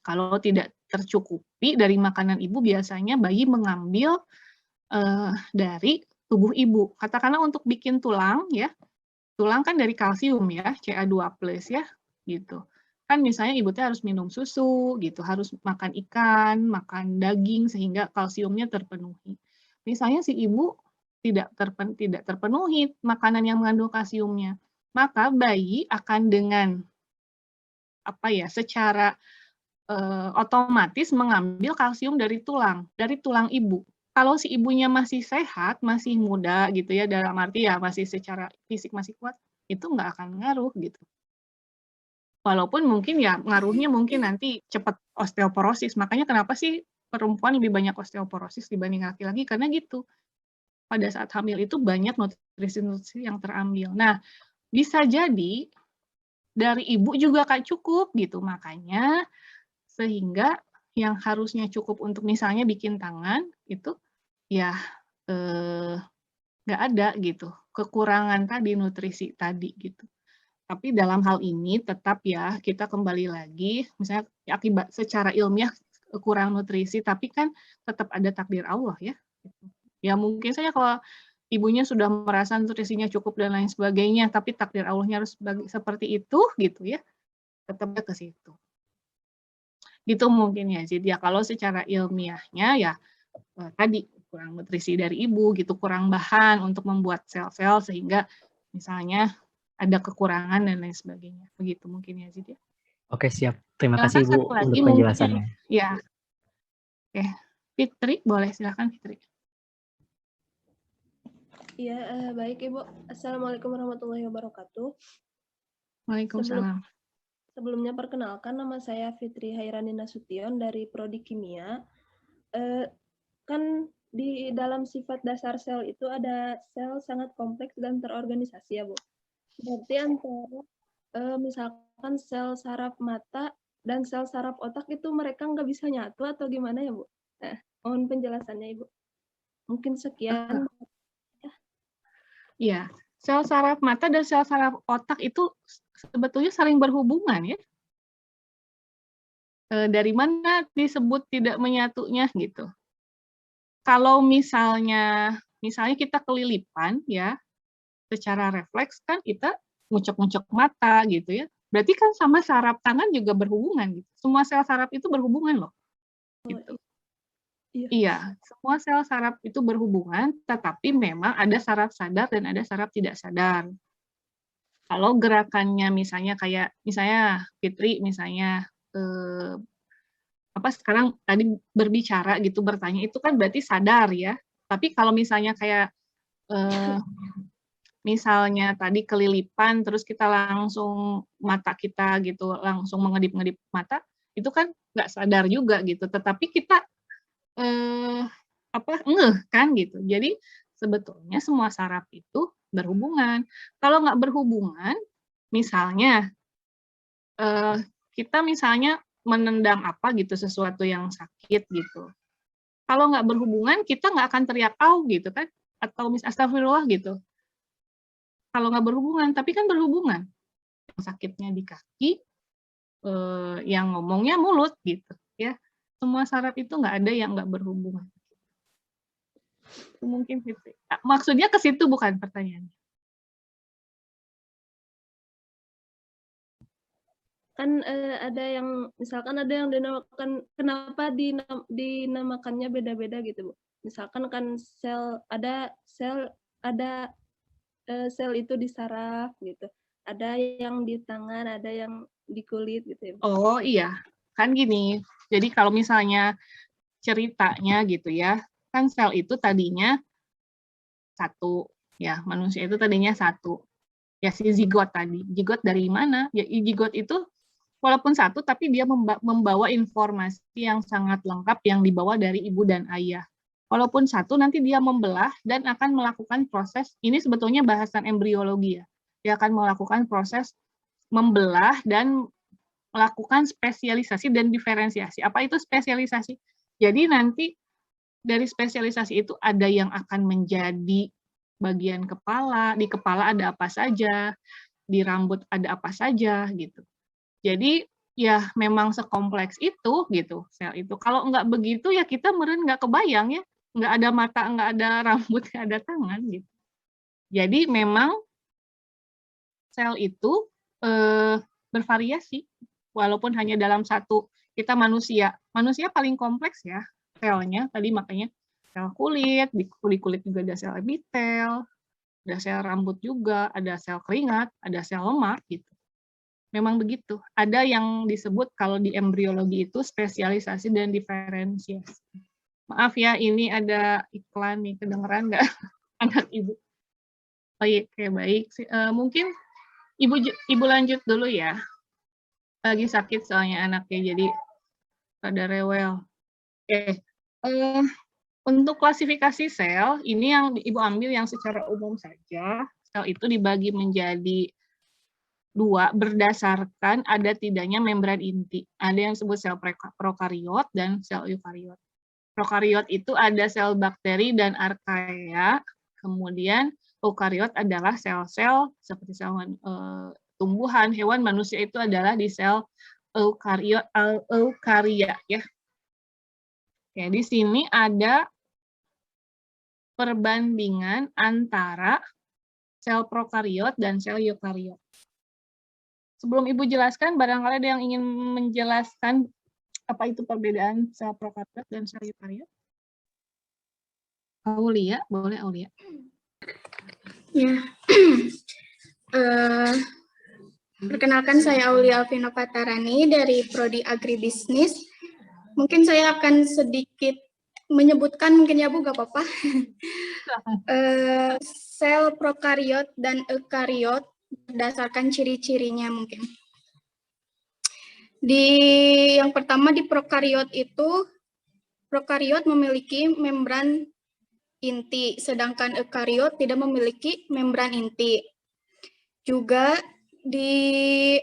Kalau tidak tercukupi dari makanan ibu, biasanya bayi mengambil dari tubuh ibu. Katakanlah untuk bikin tulang ya, tulang kan dari kalsium ya, Ca2+ ya, gitu. Kan misalnya ibu teh harus minum susu gitu, harus makan ikan, makan daging sehingga kalsiumnya terpenuhi. Misalnya si ibu tidak terpenuhi makanan yang mengandung kalsiumnya, maka bayi akan dengan secara otomatis mengambil kalsium dari tulang ibu. Kalau si ibunya masih sehat, masih muda gitu ya, dalam arti ya masih secara fisik masih kuat, itu nggak akan ngaruh gitu. Walaupun mungkin ya ngaruhnya mungkin nanti cepat osteoporosis. Makanya kenapa sih perempuan lebih banyak osteoporosis dibanding laki-laki? Karena gitu. Pada saat hamil itu banyak nutrisi-nutrisi yang terambil. Nah, bisa jadi dari ibu juga kan cukup gitu. Makanya sehingga yang harusnya cukup untuk misalnya bikin tangan itu ya nggak ada gitu. Kekurangan tadi nutrisi tadi gitu. Tapi dalam hal ini tetap ya kita kembali lagi misalnya akibat secara ilmiah kurang nutrisi tapi kan tetap ada takdir Allah ya. Ya mungkin saja kalau ibunya sudah merasa nutrisinya cukup dan lain sebagainya, tapi takdir Allahnya harus seperti itu gitu ya, tetap ke situ. Gitu mungkin ya, jadi ya kalau secara ilmiahnya ya tadi kurang nutrisi dari ibu gitu, kurang bahan untuk membuat sel-sel sehingga misalnya ada kekurangan dan lain sebagainya. Begitu mungkin ya, Zid ya. Oke, siap. Terima kasih Ibu untuk mungkin, penjelasannya. ya. Oke, Fitri boleh silakan Fitri. Iya, baik Ibu. Assalamualaikum warahmatullahi wabarakatuh. Waalaikumsalam. Sebelumnya perkenalkan, nama saya Fitri Hairani Nasution dari Prodi Kimia. Kan di dalam sifat dasar sel itu ada sel sangat kompleks dan terorganisasi ya Bu. Berarti antara misalkan sel saraf mata dan sel saraf otak itu mereka nggak bisa nyatu atau gimana ya Bu? Nah, mohon penjelasannya Ibu. Mungkin sekian. Iya, sel saraf mata dan sel saraf otak itu sebetulnya saling berhubungan ya. Dari mana disebut tidak menyatunya gitu? Kalau misalnya kita kelilipan ya, secara refleks kan kita ngucek-ngucek mata gitu ya. Berarti kan sama saraf tangan juga berhubungan gitu. Semua sel saraf itu berhubungan loh. Gitu. Iya, semua sel saraf itu berhubungan, tetapi memang ada saraf sadar dan ada saraf tidak sadar. Kalau gerakannya misalnya Fitri misalnya sekarang tadi berbicara gitu bertanya itu kan berarti sadar ya. Tapi kalau misalnya kayak misalnya tadi kelilipan terus kita langsung mata kita gitu langsung mengedip-ngedip mata itu kan nggak sadar juga gitu. Tetapi kita ngeh kan gitu. Jadi sebetulnya semua saraf itu berhubungan. Kalau nggak berhubungan, misalnya kita misalnya menendang apa gitu sesuatu yang sakit gitu. Kalau nggak berhubungan, kita nggak akan teriak au gitu kan, atau astagfirullah gitu. Kalau nggak berhubungan, tapi kan berhubungan. Yang sakitnya di kaki, yang ngomongnya mulut gitu ya. Semua saraf itu nggak ada yang nggak berhubungan. Itu mungkin Fitri. Maksudnya ke situ bukan pertanyaannya. Kan ada yang misalkan ada yang dinamakan kenapa dinamakannya beda-beda gitu Bu. Misalkan kan sel itu di saraf gitu. Ada yang di tangan, ada yang di kulit gitu ya Bu. Oh iya, kan gini. Jadi kalau misalnya ceritanya gitu ya, kan sel itu tadinya satu, ya manusia itu tadinya satu. Ya si zigot tadi. Zigot dari mana? Ya zigot itu walaupun satu, tapi dia membawa informasi yang sangat lengkap yang dibawa dari ibu dan ayah. Walaupun satu, nanti dia membelah dan akan melakukan proses, ini sebetulnya bahasan embriologi ya. Dia akan melakukan proses membelah dan melakukan spesialisasi dan diferensiasi. Apa itu spesialisasi? Jadi nanti dari spesialisasi itu ada yang akan menjadi bagian kepala, di kepala ada apa saja, di rambut ada apa saja gitu. Jadi ya memang sekompleks itu gitu sel itu. Kalau nggak begitu ya kita meren nggak kebayang ya, nggak ada mata, nggak ada rambut, nggak ada tangan gitu. Jadi memang sel itu bervariasi walaupun hanya dalam satu. Kita manusia paling kompleks ya selnya tadi, makanya sel kulit, di kulit juga ada sel epitel, ada sel rambut juga, ada sel keringat, ada sel lemak gitu. Memang begitu. Ada yang disebut kalau di embriologi itu spesialisasi dan diferensiasi. Maaf ya, ini ada iklan nih, kedengeran nggak anak ibu? Baik, baik. Mungkin ibu lanjut dulu ya. Lagi sakit soalnya anaknya, jadi rada rewel. Oke. Untuk klasifikasi sel, ini yang ibu ambil yang secara umum saja. Sel itu dibagi menjadi 2 berdasarkan ada tidaknya membran inti. Ada yang disebut sel prokariot dan sel eukariot. Prokariot itu ada sel bakteri dan archaea. Kemudian eukariot adalah sel-sel seperti sel tumbuhan, hewan, manusia itu adalah di sel eukaria ya. Oke, di sini ada perbandingan antara sel prokariot dan sel eukariot. Sebelum Ibu jelaskan, barangkali ada yang ingin menjelaskan apa itu perbedaan sel prokariot dan sel eukariot? Aulia, boleh Aulia? Ya. Perkenalkan, saya Aulia Alvino Patarani dari Prodi Agribisnis. Mungkin saya akan sedikit menyebutkan, mungkin ya Bu, gak apa-apa. Sel prokariot dan eukariot berdasarkan ciri-cirinya mungkin. Yang pertama di prokariot itu, prokariot memiliki membran inti, sedangkan eukariot tidak memiliki membran inti. Juga di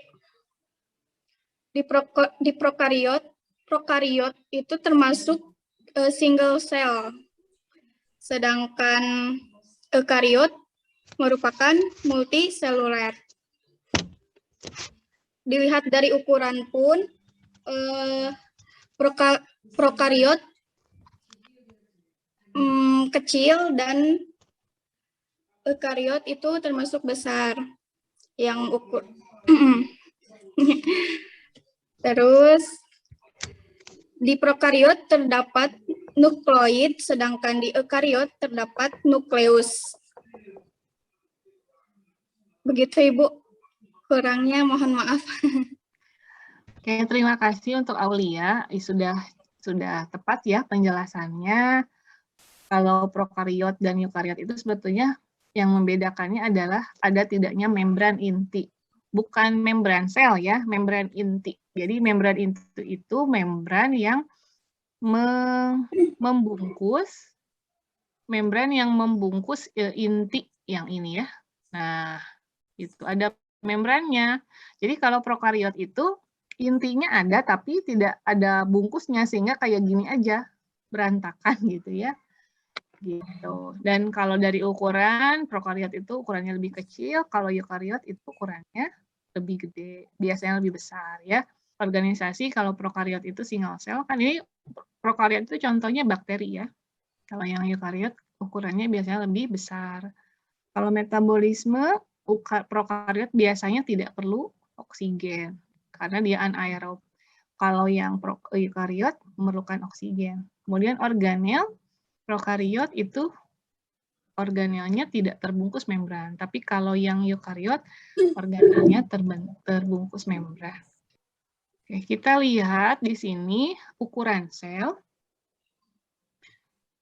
prokariot itu termasuk single cell, sedangkan eukariot merupakan multiseluler. Dilihat dari ukuran pun, prokariot kecil dan eukariot itu termasuk besar yang ukur. Terus di prokariot terdapat nukleoid, sedangkan di eukariot terdapat nukleus. Begitu Ibu, kurangnya mohon maaf. Oke, terima kasih untuk Aulia. Sudah tepat ya penjelasannya. Kalau prokariot dan eukariot itu sebetulnya yang membedakannya adalah ada tidaknya membran inti. Bukan membran sel ya, membran inti. Jadi membran inti itu membran yang membungkus inti yang ini ya. Nah, itu ada membrannya. Jadi kalau prokariot itu intinya ada tapi tidak ada bungkusnya, sehingga kayak gini aja, berantakan gitu ya. Gitu. Dan kalau dari ukuran, prokariot itu ukurannya lebih kecil, kalau eukariot itu ukurannya lebih gede, biasanya lebih besar ya. Organisasi kalau prokariot itu single cell, kan ini prokariot itu contohnya bakteri ya. Kalau yang eukariot ukurannya biasanya lebih besar. Kalau metabolisme, prokariot biasanya tidak perlu oksigen karena dia anaerob. Kalau yang eukariot memerlukan oksigen. Kemudian organel, prokariot itu organelnya tidak terbungkus membran, tapi kalau yang eukariot organelnya terbungkus membran. Oke, kita lihat di sini ukuran sel.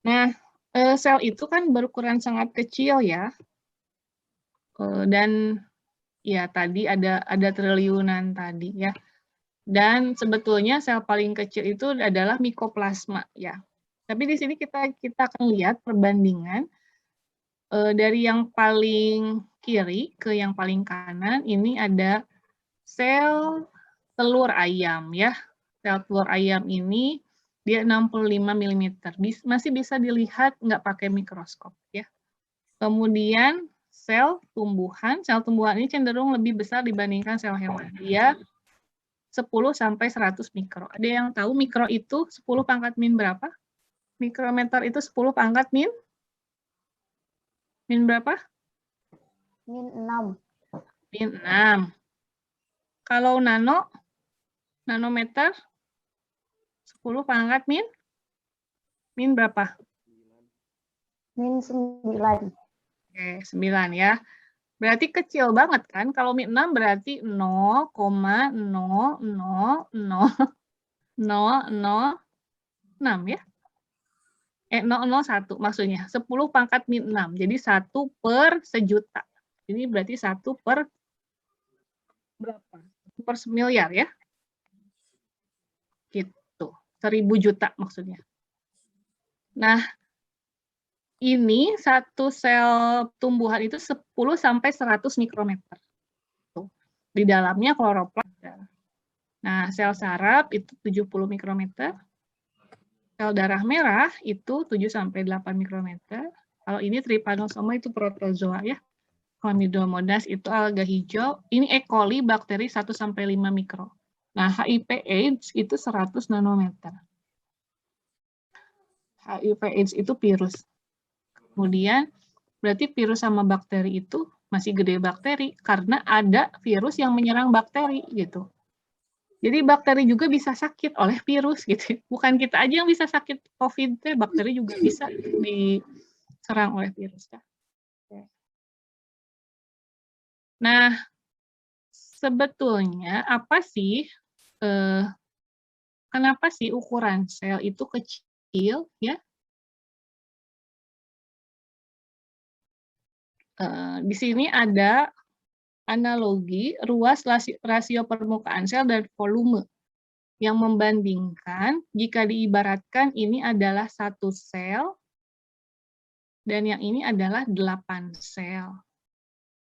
Nah, sel itu kan berukuran sangat kecil ya. Dan ya tadi ada triliunan tadi ya. Dan sebetulnya sel paling kecil itu adalah mikoplasma ya. Tapi di sini kita akan lihat perbandingan dari yang paling kiri ke yang paling kanan. Ini ada sel telur ayam ya. Sel telur ayam ini dia 65 mm. Masih bisa dilihat nggak pakai mikroskop ya. Kemudian sel tumbuhan ini cenderung lebih besar dibandingkan sel hewan. Dia 10 sampai 100 mikro. Ada yang tahu mikro itu 10 pangkat min berapa? Mikrometer itu 10 pangkat min? Min berapa? Min 6. Min 6. Kalau nanometer 10 pangkat min? Min berapa? Min 9. Oke, 9 ya. Berarti kecil banget kan? Kalau min 6 berarti 0,0000006 ya. 001 maksudnya. 10 pangkat min 6. Jadi 1 per sejuta. Ini berarti 1 per berapa? Per semiliar ya. Gitu. 1000 juta maksudnya. Nah, ini satu sel tumbuhan itu 10 sampai 100 mikrometer. Tuh. Di dalamnya kloroplas. Nah, sel saraf itu 70 mikrometer. Sel darah merah itu 7 sampai 8 mikrometer. Kalau ini trypanosoma itu protozoa ya. Chlamydomonas itu alga hijau. Ini E. coli bakteri 1 sampai 5 mikro. Nah, HIV AIDS itu 100 nanometer. HIV AIDS itu virus. Kemudian berarti virus sama bakteri itu masih gede bakteri karena ada virus yang menyerang bakteri gitu. Jadi bakteri juga bisa sakit oleh virus gitu. Bukan kita aja yang bisa sakit COVID, bakteri juga bisa diserang oleh virus. Nah, sebetulnya apa sih kenapa sih ukuran sel itu kecil ya? Di sini ada analogi ruas rasio permukaan sel dan volume yang membandingkan jika diibaratkan ini adalah 1 sel dan yang ini adalah 8 sel.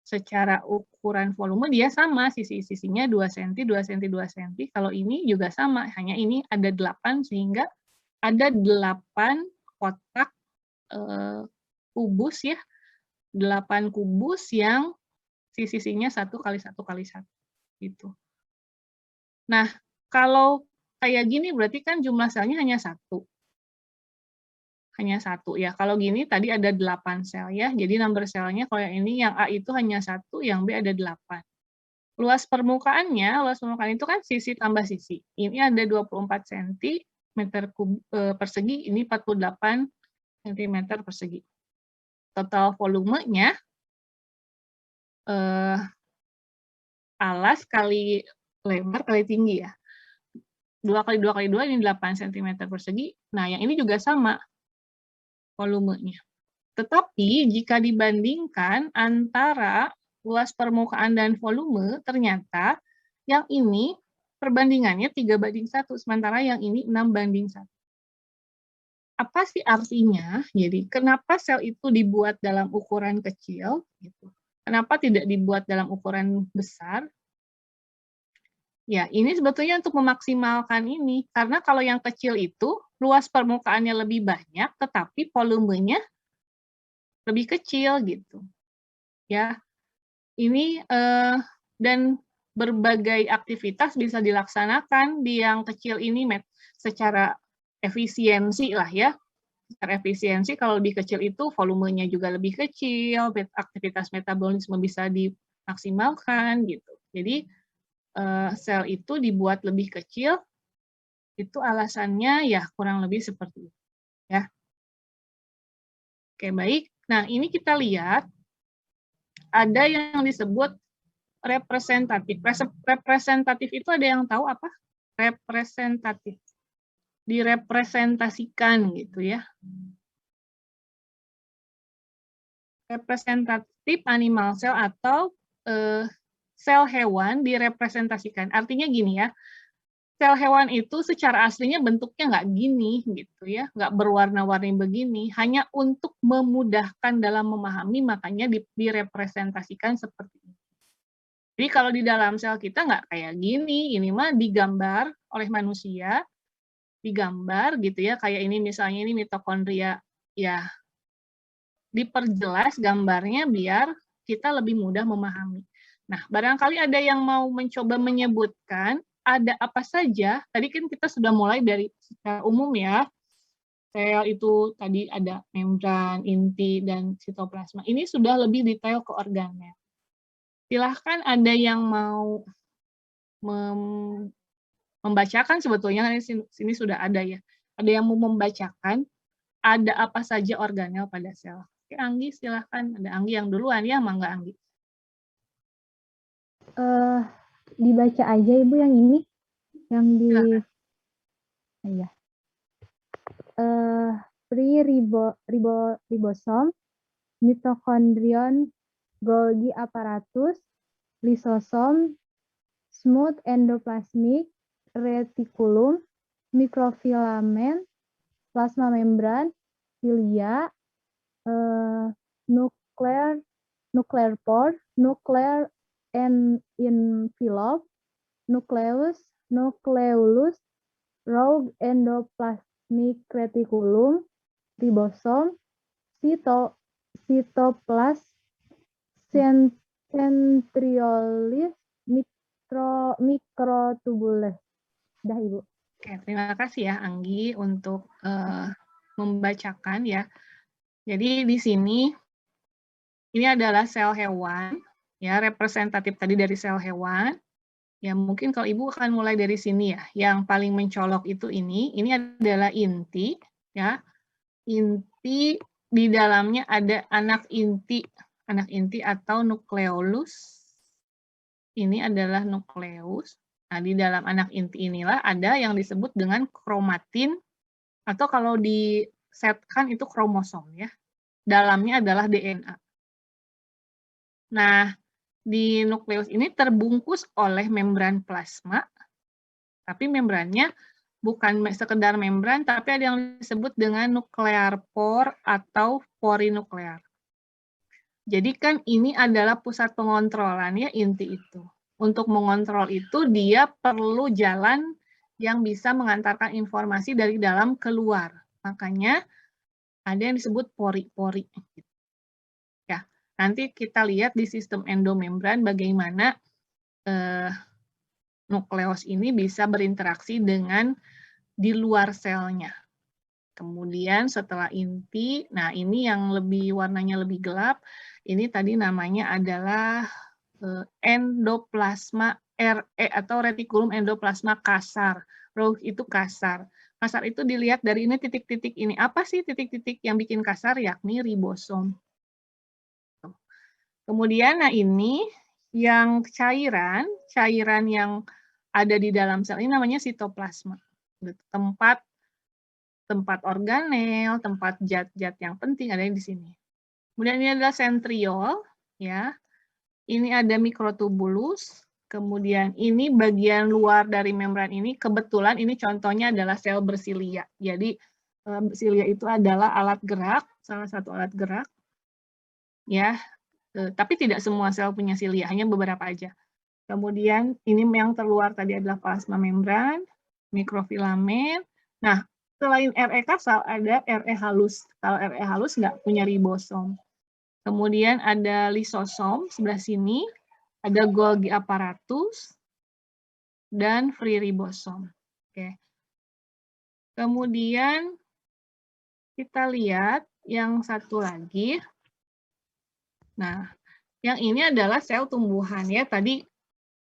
Secara ukuran volume dia sama, sisi-sisinya 2 cm, 2 cm, 2 cm. Kalau ini juga sama, hanya ini ada 8 sehingga ada 8 kotak kubus ya. 8 kubus yang sisinya 1 kali 1 kali 1 gitu. Nah, kalau kayak gini berarti kan jumlah selnya hanya 1. Hanya 1 ya. Kalau gini tadi ada 8 sel ya. Jadi number selnya kalau yang ini yang A itu hanya 1, yang B ada 8. Luas permukaan itu kan sisi tambah sisi. Ini ada 24 cm persegi, ini 48 cm persegi. Total volumenya alas kali lebar kali tinggi ya. 2 kali 2 kali 2 ini 8 cm persegi. Nah, yang ini juga sama volumenya. Tetapi jika dibandingkan antara luas permukaan dan volume, ternyata yang ini perbandingannya 3:1, sementara yang ini 6:1. Apa sih artinya? Jadi, kenapa sel itu dibuat dalam ukuran kecil? Gitu. Kenapa tidak dibuat dalam ukuran besar? Ya, ini sebetulnya untuk memaksimalkan ini. Karena kalau yang kecil itu, luas permukaannya lebih banyak, tetapi volumenya lebih kecil, gitu. Ya, ini dan berbagai aktivitas bisa dilaksanakan di yang kecil ini secara efisiensi lah ya. Secara efisiensi kalau lebih kecil itu volumenya juga lebih kecil, aktivitas metabolisme bisa dimaksimalkan gitu. Jadi sel itu dibuat lebih kecil, itu alasannya ya kurang lebih seperti itu. Ya. Oke, baik. Nah, ini kita lihat ada yang disebut representatif. Representatif itu ada yang tahu apa? Representatif. Direpresentasikan gitu ya. Representatif animal cell atau sel hewan direpresentasikan. Artinya gini ya, sel hewan itu secara aslinya bentuknya nggak gini gitu ya, nggak berwarna-warni begini, hanya untuk memudahkan dalam memahami makanya direpresentasikan seperti ini. Jadi kalau di dalam sel kita nggak kayak gini, ini mah digambar oleh manusia, digambar gitu ya, kayak ini misalnya ini mitokondria ya diperjelas gambarnya biar kita lebih mudah memahami. Nah, barangkali ada yang mau mencoba menyebutkan ada apa saja. Tadi kan kita sudah mulai dari secara umum ya. Sel itu tadi ada membran, inti, dan sitoplasma. Ini sudah lebih detail ke organel. Silahkan ada yang mau membacakan, sebetulnya di sini sudah ada ya. Ada yang mau membacakan ada apa saja organel pada sel. Oke, Anggi silahkan. Ada Anggi yang duluan ya, mangga Anggi. Dibaca aja Ibu yang ini, yang di ya. Ribosom, mitokondrion, Golgi apparatus, lisosom, smooth endoplasmic reticulum, mikrofilament, plasma membran, cilia, nuclear pore, nuclear envelope, nucleus, rogue endoplasmic reticulum, ribosom, cytoplasm, centriolis, mikrotubules. Dah Ibu. Oke, terima kasih ya Anggi untuk membacakan ya. Jadi di sini ini adalah sel hewan ya, representatif tadi dari sel hewan. Ya mungkin kalau Ibu akan mulai dari sini ya. Yang paling mencolok itu ini adalah inti ya. Inti di dalamnya ada anak inti atau nukleolus. Ini adalah nukleus. Nah, di dalam anak inti inilah ada yang disebut dengan kromatin, atau kalau disetkan itu kromosom ya. Dalamnya adalah DNA. Nah, di nukleus ini terbungkus oleh membran plasma, tapi membrannya bukan sekedar membran, tapi ada yang disebut dengan nuklear pore atau porinuklear. Jadi kan ini adalah pusat pengontrolan ya, inti itu. Untuk mengontrol itu dia perlu jalan yang bisa mengantarkan informasi dari dalam keluar. Makanya ada yang disebut pori-pori. Ya, nanti kita lihat di sistem endomembran bagaimana nukleus ini bisa berinteraksi dengan di luar selnya. Kemudian setelah inti, nah ini yang warnanya lebih gelap, ini tadi namanya adalah endoplasma RE atau retikulum endoplasma kasar. Rogue itu kasar. Kasar itu dilihat dari ini titik-titik ini. Apa sih titik-titik yang bikin kasar? Yakni ribosom. Kemudian, nah ini yang cairan yang ada di dalam sel ini namanya sitoplasma. Tempat organel, tempat zat-zat yang penting ada di sini. Kemudian ini adalah sentriol, ya. Ini ada mikrotubulus. Kemudian ini bagian luar dari membran ini, kebetulan ini contohnya adalah sel bersilia. Jadi bersilia itu adalah alat gerak, salah satu alat gerak. Ya, tapi tidak semua sel punya silia, hanya beberapa aja. Kemudian ini yang terluar tadi adalah plasma membran, mikrofilament. Nah, selain RE kasar ada RE halus. Kalau RE halus nggak punya ribosom. Kemudian ada lisosom sebelah sini, ada Golgi apparatus, dan free ribosom. Oke. Kemudian kita lihat yang satu lagi. Nah, yang ini adalah sel tumbuhan ya. Tadi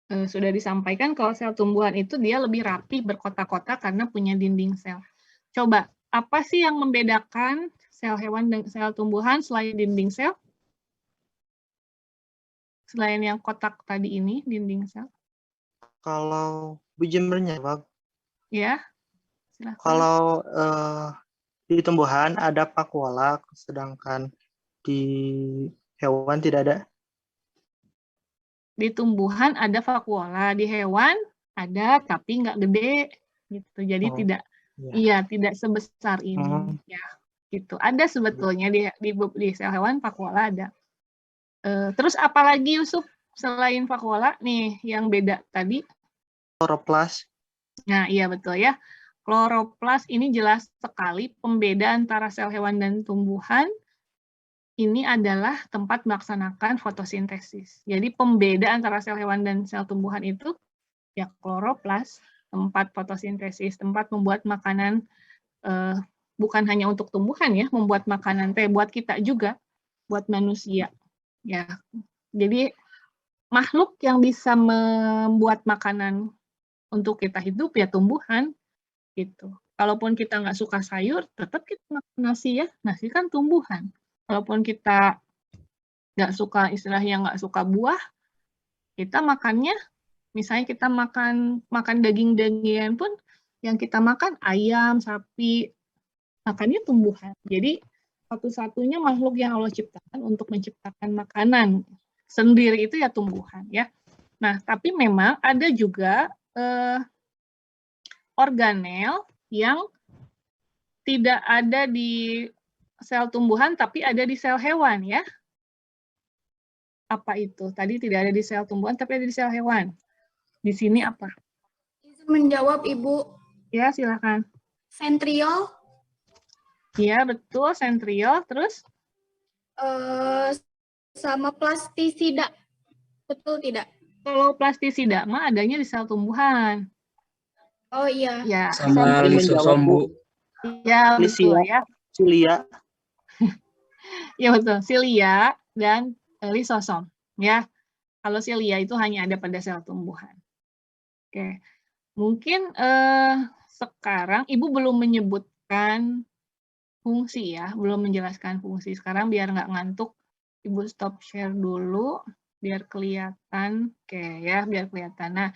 sudah disampaikan kalau sel tumbuhan itu dia lebih rapi berkotak-kotak karena punya dinding sel. Coba, apa sih yang membedakan sel hewan dan sel tumbuhan selain dinding sel? Selain yang kotak tadi ini, dinding sel. Kalau bujembernya, Pak. Ya, silakan. Kalau di tumbuhan ada vakuola, sedangkan di hewan tidak ada. Di tumbuhan ada vakuola, di hewan ada tapi nggak gede gitu. Jadi tidak sebesar ini ya. Gitu. Ada sebetulnya di sel hewan vakuola ada. Terus apalagi Yusuf selain vakuola nih yang beda tadi? Kloroplas. Nah, iya betul ya. Kloroplas ini jelas sekali pembeda antara sel hewan dan tumbuhan. ini adalah tempat melaksanakan fotosintesis. Jadi pembeda antara sel hewan dan sel tumbuhan itu ya kloroplas, tempat fotosintesis, tempat membuat makanan bukan hanya untuk tumbuhan ya, membuat makanan buat kita juga, buat manusia. Ya. Jadi makhluk yang bisa membuat makanan untuk kita hidup ya tumbuhan gitu. Kalaupun kita nggak suka sayur, tetap kita makan nasi ya, nasi kan tumbuhan. Kalaupun kita nggak suka istilahnya nggak suka buah, kita makannya, misalnya kita makan daging-dagingan pun, yang kita makan ayam, sapi, makannya tumbuhan. Jadi satu-satunya makhluk yang Allah ciptakan untuk menciptakan makanan sendiri itu ya tumbuhan ya. Nah, tapi memang ada juga organel yang tidak ada di sel tumbuhan tapi ada di sel hewan ya. Apa itu? Tadi tidak ada di sel tumbuhan tapi ada di sel hewan. Di sini apa? Izin menjawab, Ibu. Ya, silakan. Sentriol. Iya, betul, sentriol. Terus? Sama plastisida. Betul tidak? Kalau plastisida mah adanya di sel tumbuhan. Oh iya. Ya, Sama lisosom, Bu. ya betul ya. Cilia. Ya betul, silia dan lisosom ya. Kalau silia itu hanya ada pada sel tumbuhan. Oke. Mungkin sekarang Ibu belum menyebutkan fungsi ya, belum menjelaskan fungsi. Sekarang biar nggak ngantuk, Ibu stop share dulu biar kelihatan. Oke ya, biar kelihatan. Nah,